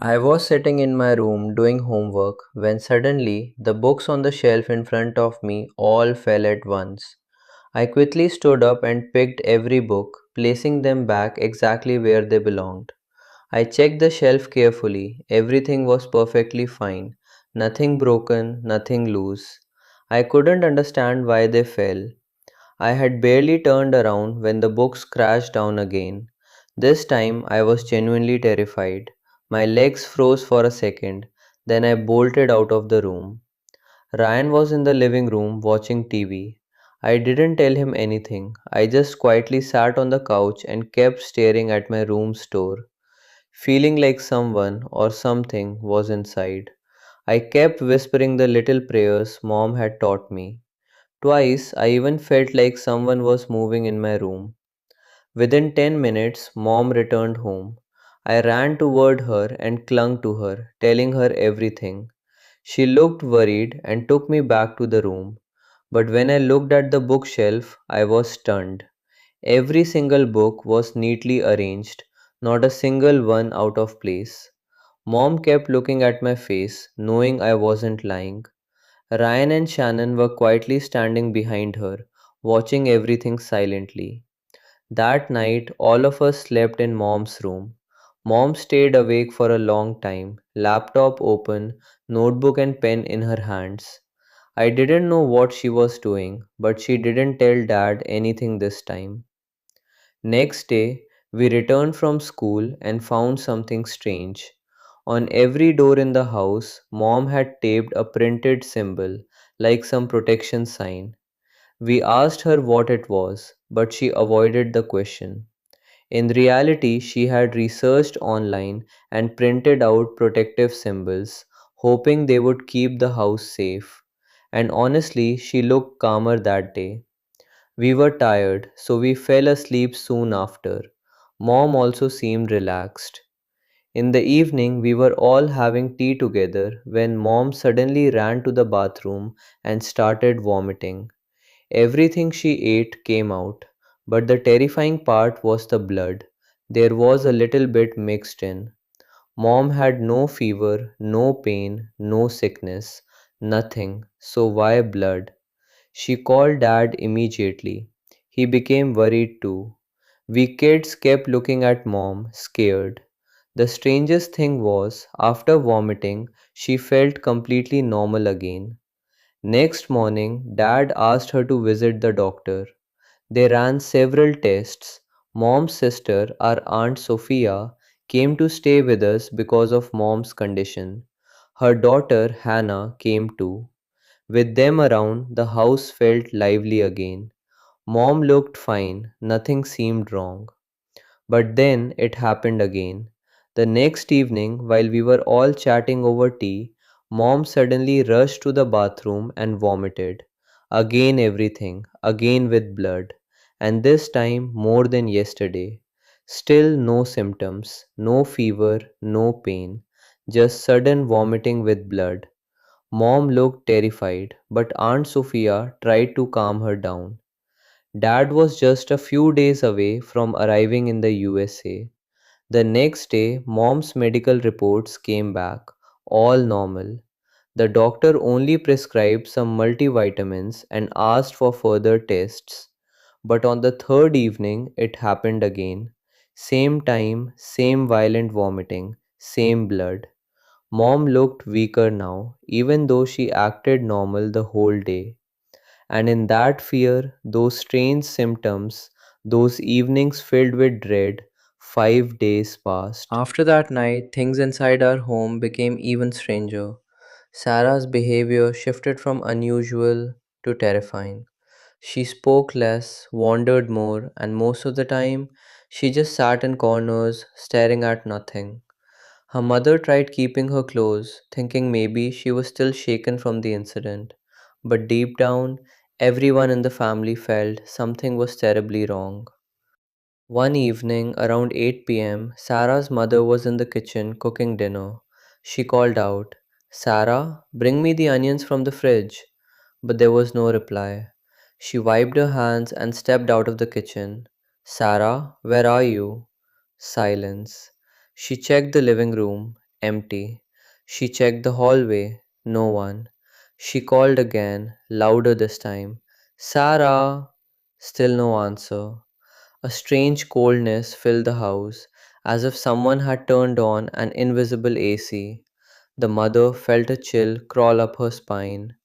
I was sitting in my room doing homework when suddenly the books on the shelf in front of me all fell at once. I quickly stood up and picked every book, placing them back exactly where they belonged. I checked the shelf carefully. Everything was perfectly fine. Nothing broken, nothing loose. I couldn't understand why they fell. I had barely turned around when the books crashed down again. This time I was genuinely terrified. My legs froze for a second, then I bolted out of the room. Ryan was in the living room watching TV. I didn't tell him anything. I just quietly sat on the couch and kept staring at my room's door, feeling like someone or something was inside. I kept whispering the little prayers mom had taught me. Twice, I even felt like someone was moving in my room. Within 10 minutes, mom returned home. I ran toward her and clung to her, telling her everything. She looked worried and took me back to the room. But when I looked at the bookshelf, I was stunned. Every single book was neatly arranged, not a single one out of place. Mom kept looking at my face, knowing I wasn't lying. Ryan and Shannon were quietly standing behind her, watching everything silently. That night, all of us slept in Mom's room. Mom stayed awake for a long time, laptop open, notebook and pen in her hands. I didn't know what she was doing, but she didn't tell Dad anything this time. Next day, we returned from school and found something strange. On every door in the house, Mom had taped a printed symbol, like some protection sign. We asked her what it was, but she avoided the question. In reality, she had researched online and printed out protective symbols, hoping they would keep the house safe. And honestly, she looked calmer that day. We were tired, so we fell asleep soon after. Mom also seemed relaxed. In the evening, we were all having tea together when Mom suddenly ran to the bathroom and started vomiting. Everything she ate came out, but the terrifying part was the blood. There was a little bit mixed in. Mom had no fever, no pain, no sickness, nothing, so why blood? She called Dad immediately. He became worried too. We kids kept looking at Mom, scared. The strangest thing was, after vomiting, she felt completely normal again. Next morning, Dad asked her to visit the doctor. They ran several tests. Mom's sister, our Aunt Sophia, came to stay with us because of Mom's condition. Her daughter, Hannah, came too. With them around, the house felt lively again. Mom looked fine, nothing seemed wrong. But then it happened again. The next evening, while we were all chatting over tea, Mom suddenly rushed to the bathroom and vomited. Again, everything, again with blood. And this time more than yesterday. Still no symptoms, no fever, no pain, just sudden vomiting with blood. Mom looked terrified, but Aunt Sophia tried to calm her down. Dad was just a few days away from arriving in the USA. The next day, Mom's medical reports came back, all normal. The doctor only prescribed some multivitamins and asked for further tests. But on the third evening, it happened again. Same time, same violent vomiting, same blood. Mom looked weaker now, even though she acted normal the whole day. And in that fear, those strange symptoms, those evenings filled with dread, 5 days passed. After that night, things inside our home became even stranger. Sarah's behavior shifted from unusual to terrifying. She spoke less, wandered more, and most of the time, she just sat in corners, staring at nothing. Her mother tried keeping her close, thinking maybe she was still shaken from the incident. But deep down, everyone in the family felt something was terribly wrong. One evening, around 8 p.m., Sarah's mother was in the kitchen cooking dinner. She called out, "Sarah, bring me the onions from the fridge." But there was no reply. She wiped her hands and stepped out of the kitchen. "Sarah, where are you?" Silence. She checked the living room. Empty. She checked the hallway. No one. She called again, louder this time. Sarah! Still no answer. A strange coldness filled the house, as if someone had turned on an invisible AC. The mother felt a chill crawl up her spine.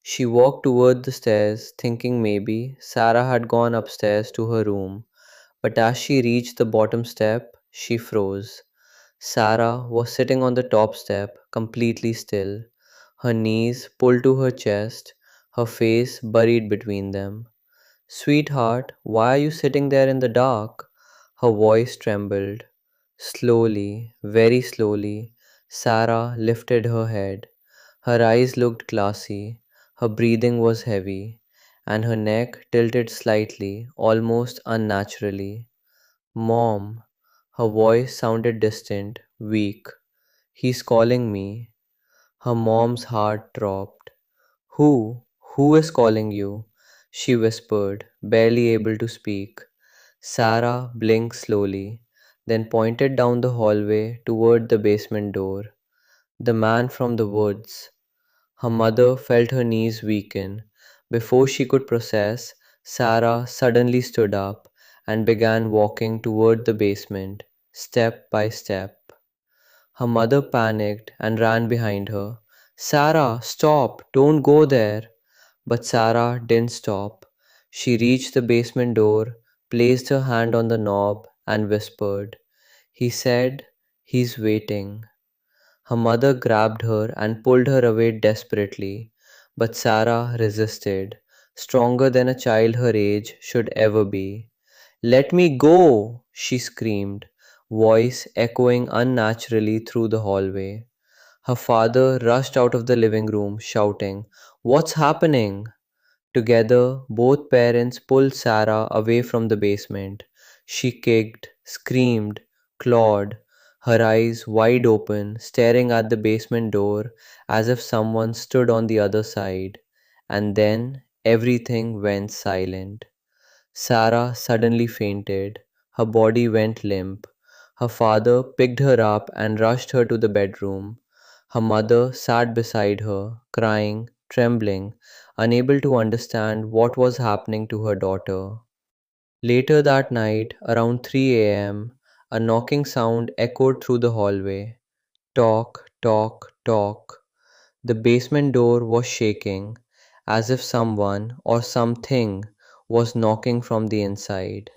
She walked toward the stairs, thinking maybe Sarah had gone upstairs to her room. But as she reached the bottom step, she froze. Sarah was sitting on the top step, completely still, her knees pulled to her chest, her face buried between them. Sweetheart, why are you sitting there in the dark? Her voice trembled. Slowly, very slowly, Sarah lifted her head. Her eyes looked glassy, her breathing was heavy, and her neck tilted slightly, almost unnaturally. Mom, her voice sounded distant, weak. He's calling me. Her mom's heart dropped. Who? Who is calling you? She whispered, barely able to speak. Sarah blinked slowly, then pointed down the hallway toward the basement door. The man from the woods. Her mother felt her knees weaken. Before she could process, Sarah suddenly stood up and began walking toward the basement, step by step. Her mother panicked and ran behind her. Sarah, stop! Don't go there! But Sarah didn't stop. She reached the basement door, placed her hand on the knob, and whispered, He said he's waiting. Her mother grabbed her and pulled her away desperately, but Sarah resisted, stronger than a child her age should ever be. Let me go! She screamed, voice echoing unnaturally through the hallway. Her father rushed out of the living room, shouting, What's happening? Together, both parents pulled Sarah away from the basement. She kicked, screamed, clawed, her eyes wide open, staring at the basement door as if someone stood on the other side. And then everything went silent. Sarah suddenly fainted. Her body went limp. Her father picked her up and rushed her to the bedroom. Her mother sat beside her, crying, trembling, unable to understand what was happening to her daughter. Later that night, around 3 a.m., a knocking sound echoed through the hallway. Talk, talk, talk. The basement door was shaking, as if someone or something was knocking from the inside.